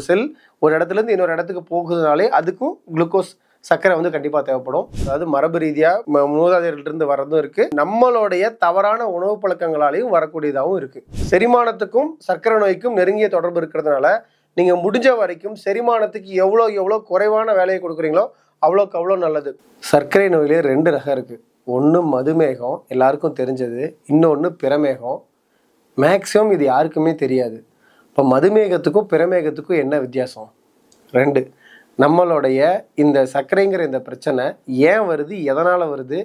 ஒரு செல் ஒரு இடத்துலேருந்து இன்னொரு இடத்துக்கு போகுதுனாலே அதுக்கும் குளுக்கோஸ் சர்க்கரை வந்து கண்டிப்பாக தேவைப்படும். அதாவது மரபு ரீதியாக மூதாதையர்களிருந்து வர்றதும் இருக்குது, நம்மளுடைய தவறான உணவு பழக்கங்களாலையும் வரக்கூடியதாகவும் இருக்குது. செரிமானத்துக்கும் சர்க்கரை நோய்க்கும் நெருங்கிய தொடர்பு இருக்கிறதுனால நீங்கள் முடிஞ்ச வரைக்கும் செரிமானத்துக்கு எவ்வளோ குறைவான வேலையை கொடுக்குறீங்களோ அவ்வளோக்கு அவ்வளோ நல்லது. சர்க்கரை நோயிலே 2 ரகம் இருக்குது. ஒன்று மதுமேகம், எல்லாருக்கும் தெரிஞ்சது. இன்னொன்று பிரமேகம். மேக்ஸிமம் இது யாருக்குமே தெரியாது. இப்போ மதுமேகத்துக்கும் பிரமேகத்துக்கும் என்ன வித்தியாசம்? 2. நம்மளுடைய இந்த சர்க்கரைங்கிற இந்த பிரச்சனை ஏன் வருது, எதனால் வருது,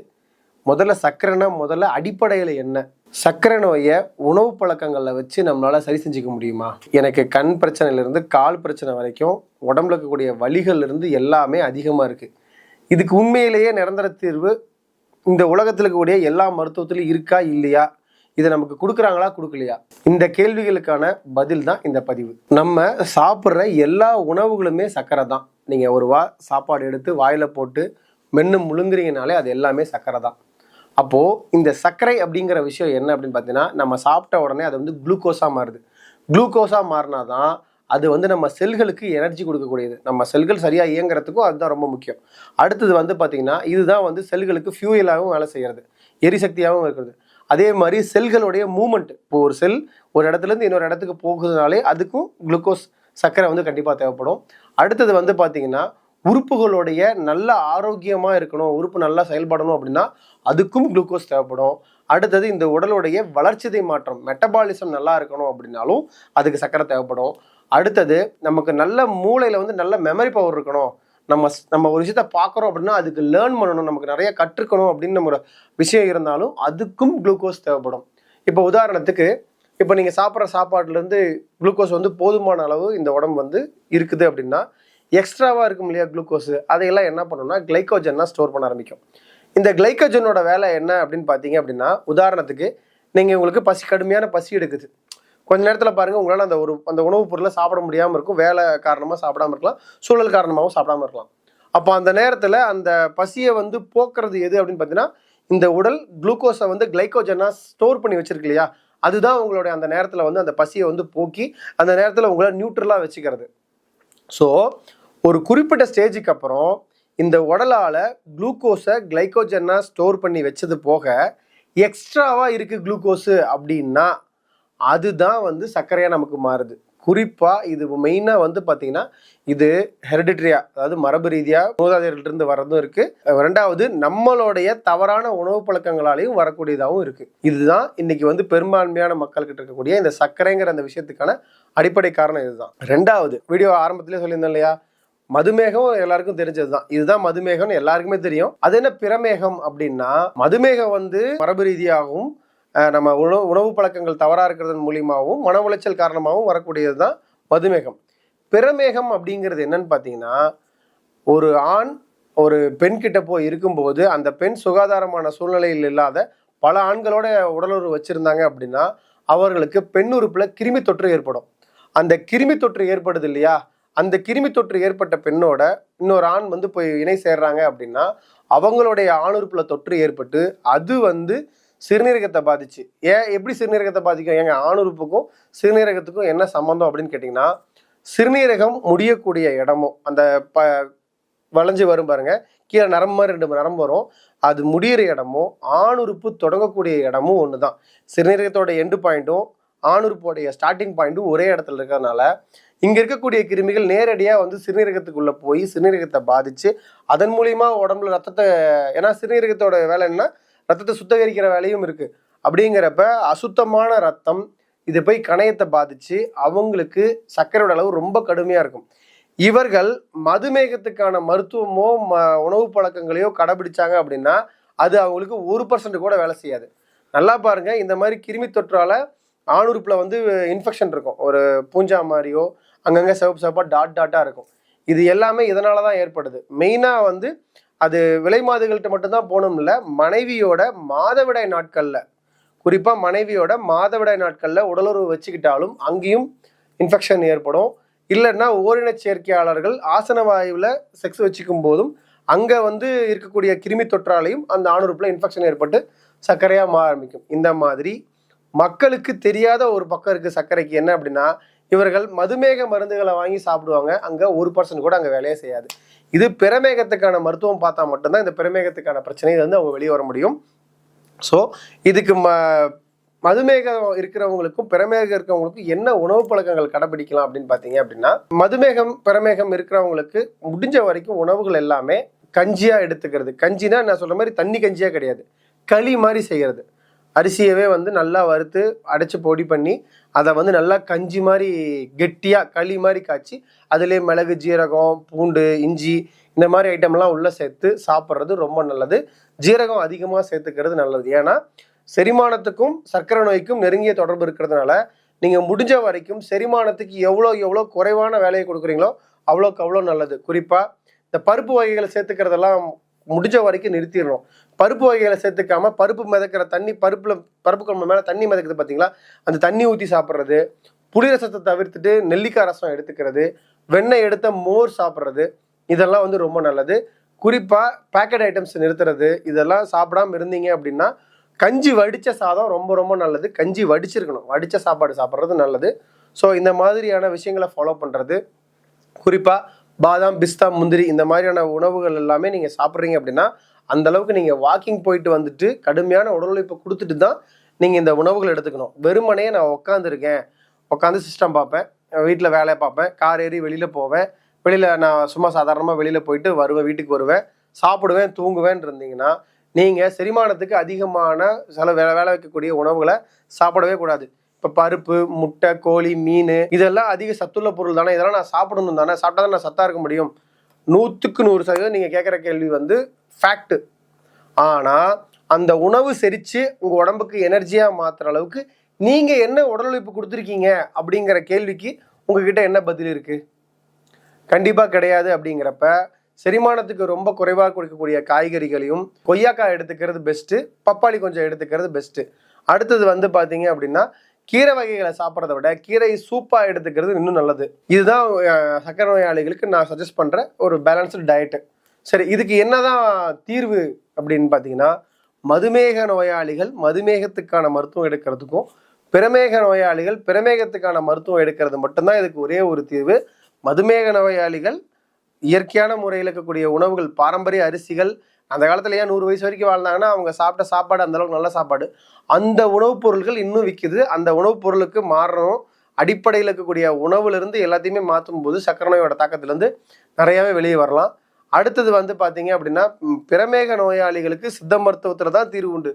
முதல்ல சர்க்கரைனா முதல்ல அடிப்படையில் என்ன? சர்க்கரை நோயை உணவு பழக்கங்களில் வச்சு நம்மளால் சரி செஞ்சுக்க முடியுமா? எனக்கு கண் பிரச்சனையிலேருந்து கால் பிரச்சனை வரைக்கும் உடம்புல இருக்கக்கூடிய வலிகள்லேருந்து எல்லாமே அதிகமாக இருக்குது. இதுக்கு உண்மையிலேயே நிரந்தர தீர்வு இந்த உலகத்தில் இருக்கக்கூடிய எல்லா மருத்துவத்திலும் இருக்கா இல்லையா? இதை நமக்கு கொடுக்குறாங்களா கொடுக்கலையா? இந்த கேள்விகளுக்கான பதில் தான் இந்த பதிவு. நம்ம சாப்பிட்ற எல்லா உணவுகளுமே சர்க்கரை தான். நீங்கள் ஒரு சாப்பாடு எடுத்து வாயில் போட்டு மென்று முழுங்குறீங்கனாலே அது எல்லாமே சர்க்கரை தான். அப்போது இந்த சர்க்கரை அப்படிங்கிற விஷயம் என்ன அப்படின்னு பார்த்தீங்கன்னா, நம்ம சாப்பிட்ட உடனே அது வந்து குளுக்கோஸாக மாறுது. குளுக்கோஸாக மாறினா தான் அது வந்து நம்ம செல்களுக்கு எனர்ஜி கொடுக்கக்கூடியது. நம்ம செல்கள் சரியாக இயங்குறதுக்கும் அதுதான் ரொம்ப முக்கியம். அடுத்தது வந்து பார்த்திங்கன்னா, இதுதான் வந்து செல்களுக்கு ஃபியூயலாகவும் வேலை செய்கிறது, எரிசக்தியாகவும் இருக்கிறது. அதே மாதிரி செல்களுடைய மூமெண்ட், இப்போ ஒரு செல் ஒரு இடத்துலேருந்து இன்னொரு இடத்துக்கு போகுதுனாலே அதுக்கும் குளுக்கோஸ் சர்க்கரை வந்து கண்டிப்பாக தேவைப்படும். அடுத்தது வந்து பார்த்திங்கன்னா, உறுப்புகளுடைய நல்ல ஆரோக்கியமாக இருக்கணும், உறுப்பு நல்லா செயல்படணும் அப்படின்னா அதுக்கும் குளுக்கோஸ் தேவைப்படும். அடுத்தது இந்த உடலுடைய வளர்ச்சிதை மாற்றம், மெட்டபாலிசம் நல்லா இருக்கணும் அப்படின்னாலும் அதுக்கு சர்க்கரை தேவைப்படும். அடுத்தது நமக்கு நல்ல மூளையில் வந்து நல்ல மெமரி பவர் இருக்கணும், நம்ம ஒரு விஷயத்த பார்க்குறோம் அப்படின்னா அதுக்கு லேர்ன் பண்ணணும், நமக்கு நிறைய கற்றுக்கணும் அப்படின்னு நம்ம விஷயம் இருந்தாலும் அதுக்கும் குளுக்கோஸ் தேவைப்படும். இப்போ உதாரணத்துக்கு, இப்போ நீங்கள் சாப்பிட்ற சாப்பாடுலேருந்து குளுக்கோஸ் வந்து போதுமான அளவு இந்த உடம்பு வந்து இருக்குது அப்படின்னா, எக்ஸ்ட்ராவாக இருக்கும் இல்லையா குளுக்கோஸு, அதையெல்லாம் என்ன பண்ணணும்னா கிளைக்கோஜனாக ஸ்டோர் பண்ண ஆரம்பிக்கும். இந்த கிளைக்கோஜனோட வேலை என்ன அப்படின்னு பார்த்தீங்க அப்படின்னா, உதாரணத்துக்கு நீங்கள் உங்களுக்கு கடுமையான பசி எடுக்குது, கொஞ்ச நேரத்தில் பாருங்கள் உங்களால் அந்த உணவுப் பொருளை சாப்பிட முடியாமல் இருக்கும். வேலை காரணமாக சாப்பிடாமல் இருக்கலாம், சூழல் காரணமாகவும் சாப்பிடாமல் இருக்கலாம். அப்போ அந்த நேரத்தில் அந்த பசியை வந்து போக்குறது எது அப்படின்னு பார்த்தீங்கன்னா, இந்த உடல் குளுக்கோஸை வந்து கிளைக்கோஜனாக ஸ்டோர் பண்ணி வச்சிருக்கு இல்லையா, அதுதான் உங்களுடைய அந்த நேரத்தில் வந்து அந்த பசியை வந்து போக்கி அந்த நேரத்தில் உங்களை நியூட்ரலாக வச்சுக்கிறது. ஸோ ஒரு குறிப்பிட்ட ஸ்டேஜுக்கு அப்புறம் இந்த உடலால் குளுக்கோஸை கிளைக்கோஜனாக ஸ்டோர் பண்ணி வச்சது போக எக்ஸ்ட்ராவாக இருக்குது குளுக்கோஸு அப்படின்னா அதுதான் வந்து சர்க்கரையாக நமக்கு மாறுது. குறிப்பாக இது மெயினாக வந்து பார்த்திங்கன்னா, இது ஹெரிடிட்ரியா, அதாவது மரபு ரீதியாக மூதாதையர்களிருந்து வர்றதும் இருக்குது. 2வது நம்மளுடைய தவறான உணவு பழக்கங்களாலையும் வரக்கூடியதாகவும் இருக்குது. இதுதான் இன்றைக்கி வந்து பெரும்பான்மையான மக்கள்கிட்ட இருக்கக்கூடிய இந்த சர்க்கரைங்கிற அந்த விஷயத்துக்கான அடிப்படை காரணம் இதுதான். 2வது வீடியோ ஆரம்பத்திலே சொல்லியிருந்தேன் இல்லையா, மதுமேகம் எல்லாருக்கும் தெரிஞ்சது தான். இதுதான் மதுமேகம்னு எல்லாருக்குமே தெரியும். அது என்ன பிரமேகம் அப்படின்னா, மதுமேகம் வந்து மரபு ரீதியாகவும் நம்ம உணவு பழக்கங்கள் தவறாக இருக்கிறதன் மூலியமாகவும் மன உளைச்சல் காரணமாகவும் வரக்கூடியது தான் மதுமேகம். பிரமேகம் அப்படிங்கிறது என்னன்னு பார்த்தீங்கன்னா, ஒரு ஆண் ஒரு பெண் கிட்ட போய் இருக்கும்போது அந்த பெண் சுகாதாரமான சூழ்நிலையில் இல்லாத பல ஆண்களோட உடலுறவு வச்சுருந்தாங்க அப்படின்னா அவர்களுக்கு பெண் உறுப்பில் கிருமி தொற்று ஏற்படும். அந்த கிருமி தொற்று ஏற்படுது இல்லையா, அந்த கிருமி தொற்று ஏற்பட்ட பெண்ணோட இன்னொரு ஆண் வந்து போய் இணை சேர்றாங்க அப்படின்னா அவங்களுடைய ஆணுறுப்பில் தொற்று ஏற்பட்டு அது வந்து சிறுநீரகத்தை பாதிச்சு. எப்படி சிறுநீரகத்தை பாதிக்கும்? எங்க ஆணுறுப்புக்கும் சிறுநீரகத்துக்கும் என்ன சம்மந்தம் அப்படின்னு கேட்டிங்கன்னா, சிறுநீரகம் முடியக்கூடிய இடமும் அந்த வளைஞ்சு வரும் பாருங்க, கீழே நரம்பு மாதிரி 2 நரம்பு வரும், அது முடிகிற இடமும் ஆணுறுப்பு தொடங்கக்கூடிய இடமும் ஒன்று தான். சிறுநீரகத்தோட எண்டு பாயிண்ட்டும் ஆணுறுப்போடைய ஸ்டார்டிங் பாயிண்ட்டும் ஒரே இடத்துல இருக்கிறதுனால இங்கே இருக்கக்கூடிய கிருமிகள் நேரடியாக வந்து சிறுநீரகத்துக்குள்ளே போய் சிறுநீரகத்தை பாதித்து அதன் மூலிமா உடம்புல ரத்தத்தை, ஏன்னா சிறுநீரகத்தோட வேலை என்ன, ரத்தத்தை சுத்தகரிக்கிற வேலையும் இருக்குது. அப்படிங்கிறப்ப அசுத்தமான ரத்தம் இது போய் கணையத்தை பாதித்து அவங்களுக்கு சர்க்கரையோட அளவு ரொம்ப கடுமையாக இருக்கும். இவர்கள் மதுமேகத்துக்கான மருத்துவமோ உணவு பழக்கங்களையோ கடைபிடிச்சாங்க அப்படின்னா அது அவங்களுக்கு 1% கூட வேலை செய்யாது. நல்லா பாருங்கள், இந்த மாதிரி கிருமி தொற்றால் ஆணுறுப்பில் வந்து இன்ஃபெக்ஷன் இருக்கும், ஒரு பூஞ்சா மாதிரியோ அங்கங்கே சிவப்பாக டாட்டாக இருக்கும். இது எல்லாமே இதனால தான் ஏற்படுது. மெயினாக வந்து அது விலை மாதுகள்கிட்ட மட்டும்தான் போகணும் இல்லை, மனைவியோட மாதவிடாய் நாட்களில், குறிப்பாக மனைவியோட மாதவிடாய் நாட்களில் உடலுறவு வச்சுக்கிட்டாலும் அங்கேயும் இன்ஃபெக்ஷன் ஏற்படும். இல்லைன்னா ஓரின சேர்க்கையாளர்கள் ஆசன வாயுவில் செக்ஸ் வச்சுக்கும் போதும் அங்கே வந்து இருக்கக்கூடிய கிருமி தொற்றாலையும் அந்த ஆணுறுப்பில் இன்ஃபெக்ஷன் ஏற்பட்டு சர்க்கரையாக மாற ஆரம்பிக்கும். இந்த மாதிரி மக்களுக்கு தெரியாத ஒரு பக்கம் இருக்குது சர்க்கரைக்கு. என்ன அப்படின்னா, இவர்கள் மதுமேக மருந்துகளை வாங்கி சாப்பிடுவாங்க, அங்கே 1% கூட அங்கே வேலையே செய்யாது. இது பிரமேகத்துக்கான மருத்துவம் பார்த்தா மட்டும்தான் இந்த பிரமேகத்துக்கான பிரச்சனையை வந்து அவங்க வெளியே வர முடியும். ஸோ இதுக்கு மதுமேகம் இருக்கிறவங்களுக்கும் பிரமேகம் இருக்கிறவங்களுக்கும் என்ன உணவு பழக்கங்கள் கடைபிடிக்கலாம் அப்படின்னு பார்த்தீங்க அப்படின்னா, மதுமேகம் பிரமேகம் இருக்கிறவங்களுக்கு முடிஞ்ச வரைக்கும் உணவுகள் எல்லாமே கஞ்சியா எடுத்துக்கிறது. கஞ்சினா நான் சொல்ற மாதிரி தண்ணி கஞ்சியா கிடையாது, களி மாதிரி செய்கிறது. அரிசியவே வந்து நல்லா வறுத்து அடைச்சி பொடி பண்ணி அதை வந்து நல்லா கஞ்சி மாதிரி கெட்டியாக களி மாதிரி காய்ச்சி அதிலே மிளகு, ஜீரகம், பூண்டு, இஞ்சி இந்த மாதிரி ஐட்டம்லாம் உள்ளே சேர்த்து சாப்பிட்றது ரொம்ப நல்லது. ஜீரகம் அதிகமாக சேர்த்துக்கிறது நல்லது. ஏன்னா செரிமானத்துக்கும் சர்க்கரை நோய்க்கும் நெருங்கிய தொடர்பு இருக்கிறதுனால நீங்கள் முடிஞ்ச வரைக்கும் செரிமானத்துக்கு எவ்வளோ குறைவான வேலையை கொடுக்குறீங்களோ அவ்வளோக்கு அவ்வளோ நல்லது. குறிப்பாக இந்த பருப்பு வகைகளை சேர்த்துக்கிறதெல்லாம் முடிஞ்ச வரைக்கும் நிறுத்திடணும். பருப்பு வகைகளை சேர்த்துக்காம பருப்பு மிதக்கிற தண்ணி, பருப்பு குழம்பு மேலே தண்ணி மிதக்குது பார்த்தீங்களா, அந்த தண்ணி ஊற்றி சாப்பிட்றது, புளி ரசத்தை தவிர்த்துட்டு நெல்லிக்காய் ரசம் எடுத்துக்கிறது, வெண்ணெய் எடுத்த மோர் சாப்பிட்றது, இதெல்லாம் வந்து ரொம்ப நல்லது. குறிப்பாக பேக்கெட் ஐட்டம்ஸ் நிறுத்துறது, இதெல்லாம் சாப்பிடாம இருந்தீங்க அப்படின்னா கஞ்சி வடித்த சாதம் ரொம்ப ரொம்ப நல்லது. கஞ்சி வடிச்சிருக்கணும், வடித்த சாப்பாடு சாப்பிட்றது நல்லது. ஸோ இந்த மாதிரியான விஷயங்களை ஃபாலோ பண்ணுறது, குறிப்பாக பாதாம், பிஸ்தா, முந்திரி இந்த மாதிரியான உணவுகள் எல்லாமே நீங்கள் சாப்பிட்றீங்க அப்படின்னா அந்த அளவுக்கு நீங்கள் வாக்கிங் போயிட்டு வந்துட்டு கடுமையான உடல் உழைப்பை கொடுத்துட்டு தான் நீங்கள் இந்த உணவுகள் எடுத்துக்கணும். வெறுமனே நான் உட்காந்துருக்கேன், உட்காந்து சிஸ்டம் பார்ப்பேன், வீட்டில் வேலையை பார்ப்பேன், கார் ஏறி வெளியில் போவேன், வெளியில் நான் சும்மா சாதாரணமாக வெளியில் போயிட்டு வருவேன், வீட்டுக்கு வருவேன், சாப்பிடுவேன், தூங்குவேன் இருந்தீங்கன்னா நீங்கள் செரிமானத்துக்கு அதிகமான சில வேலை வைக்கக்கூடிய உணவுகளை சாப்பிடவே கூடாது. இப்போ பருப்பு, முட்டை, கோழி, மீன் இதெல்லாம் அதிக சத்துள்ள பொருள் தானே, இதெல்லாம் நான் சாப்பிடணும் தானே, சாப்பிட்டா தான் நான் சத்தாக இருக்க முடியும். 100க்கு 100% நீங்கள் கேட்குற கேள்வி வந்து ஃபேக்ட்டு. ஆனால் அந்த உணவு செரித்து உங்கள் உடம்புக்கு எனர்ஜியாக மாற்றுற அளவுக்கு நீங்கள் என்ன உடல் உழைப்பு கொடுத்துருக்கீங்க அப்படிங்கிற கேள்விக்கு உங்ககிட்ட என்ன பதில் இருக்குது? கண்டிப்பாக கிடையாது. அப்படிங்கிறப்ப செரிமானத்துக்கு ரொம்ப குறைவாக கொடுக்கக்கூடிய காய்கறிகளையும், கொய்யாக்காய் எடுத்துக்கிறது பெஸ்ட்டு, பப்பாளி கொஞ்சம் எடுத்துக்கிறது பெஸ்ட்டு. அடுத்தது வந்து பார்த்தீங்க அப்படின்னா கீரை வகைகளை சாப்பிட்றத விட கீரை சூப்பாக எடுத்துக்கிறது இன்னும் நல்லது. இதுதான் சர்க்கரை நோயாளிகளுக்கு நான் சஜஸ்ட் பண்ணுற ஒரு பேலன்ஸ்டு டயட்டு. சரி, இதுக்கு என்னதான் தீர்வு அப்படின்னு பார்த்தீங்கன்னா, மதுமேக நோயாளிகள் மதுமேகத்துக்கான மருத்துவம் எடுக்கிறதுக்கும் பிரமேக நோயாளிகள் பிரமேகத்துக்கான மருத்துவம் எடுக்கிறது மட்டும்தான் இதுக்கு ஒரே ஒரு தீர்வு. மதுமேக நோயாளிகள் இயற்கையான முறையில் இருக்கக்கூடிய உணவுகள், பாரம்பரிய அரிசிகள், அந்த காலத்துல ஏன் 100 வயசு வரைக்கும் வாழ்ந்தாங்கன்னா அவங்க சாப்பிட்ட சாப்பாடு அந்தளவுக்கு நல்ல சாப்பாடு, அந்த உணவுப் பொருட்கள் இன்னும் விற்கிது. அந்த உணவுப் பொருளுக்கு மாறணும். அடிப்படையில் இருக்கக்கூடிய உணவுலேருந்து எல்லாத்தையுமே மாற்றும் போது சர்க்கரை நோயோட தாக்கத்துலேருந்து நிறையாவே வெளியே வரலாம். அடுத்தது வந்து பார்த்தீங்க அப்படின்னா பிரமேக நோயாளிகளுக்கு சித்த மருத்துவத்தில் தான் தீர்வு உண்டு.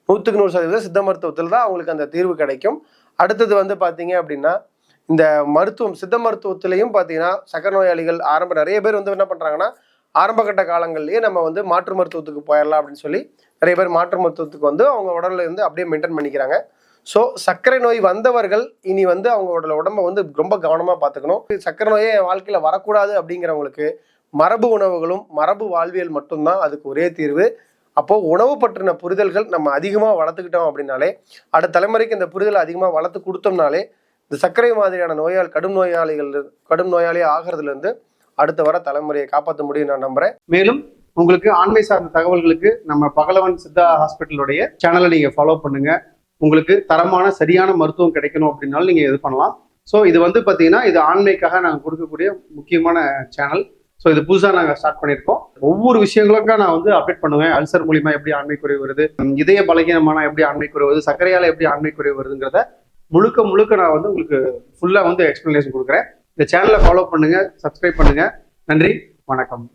100க்கு 100% சித்த மருத்துவத்தில் தான் அவங்களுக்கு அந்த தீர்வு கிடைக்கும். அடுத்தது வந்து பார்த்தீங்க அப்படின்னா இந்த மருத்துவம், சித்த மருத்துவத்திலையும் பார்த்தீங்கன்னா சர்க்கரை நோயாளிகள் நிறைய பேர் வந்து என்ன பண்ணுறாங்கன்னா ஆரம்பகட்ட காலங்கள்லேயே நம்ம வந்து மாற்று மருத்துவத்துக்கு போயிடலாம் அப்படின்னு சொல்லி நிறைய பேர் மாற்று மருத்துவத்துக்கு வந்து அவங்க உடல்ல இருந்து அப்படியே மெயின்டைன் பண்ணிக்கிறாங்க. ஸோ சர்க்கரை நோய் வந்தவர்கள் இனி வந்து அவங்களோட உடம்பை வந்து ரொம்ப கவனமாக பார்த்துக்கணும். சர்க்கரை நோயே என் வாழ்க்கையில் வரக்கூடாது அப்படிங்கிறவங்களுக்கு மரபு உணவுகளும் மரபு வாழ்வியல் மட்டும்தான் அதுக்கு ஒரே தீர்வு. அப்போது உணவு பற்றின புரிதல்கள் நம்ம அதிகமாக வளர்த்துக்கிட்டோம் அப்படின்னாலே, அடுத்த தலைமுறைக்கு இந்த புரிதலை அதிகமாக வளர்த்து கொடுத்தோம்னாலே இந்த சர்க்கரை மாதிரியான கடும் நோயாளி ஆகிறதுலேருந்து அடுத்த வர தலைமுறையை காப்பாற்ற முடியும் நான் நம்புறேன். மேலும் உங்களுக்கு ஆண்மை சார்ந்த தகவல்களுக்கு நம்ம பகலவன் சித்தா ஹாஸ்பிட்டலுடைய சேனலை நீங்க ஃபாலோ பண்ணுங்க. உங்களுக்கு தரமான சரியான மருத்துவம் கிடைக்கணும் அப்படின்னாலும் நீங்க இது பண்ணலாம். ஸோ இது வந்து பார்த்தீங்கன்னா இது ஆண்மைக்காக நாங்கள் கொடுக்கக்கூடிய முக்கியமான சேனல். ஸோ இது புதுசாக நாங்கள் ஸ்டார்ட் பண்ணியிருக்கோம். ஒவ்வொரு விஷயங்களுக்காக நான் வந்து அப்டேட் பண்ணுவேன். அல்சர் மூலியமா எப்படி ஆண்மை குறைவு வருது, இதய பலகீனமான எப்படி ஆண்மை குறைவு வருது, சர்க்கரையால எப்படி ஆண்மை குறைவு வருதுங்கிறத முழுக்க நான் வந்து உங்களுக்கு ஃபுல்லாக வந்து எக்ஸ்பிளனேஷன் கொடுக்குறேன். இந்த சேனலை ஃபாலோ பண்ணுங்க, சப்ஸ்கிரைப் பண்ணுங்க. நன்றி, வணக்கம்.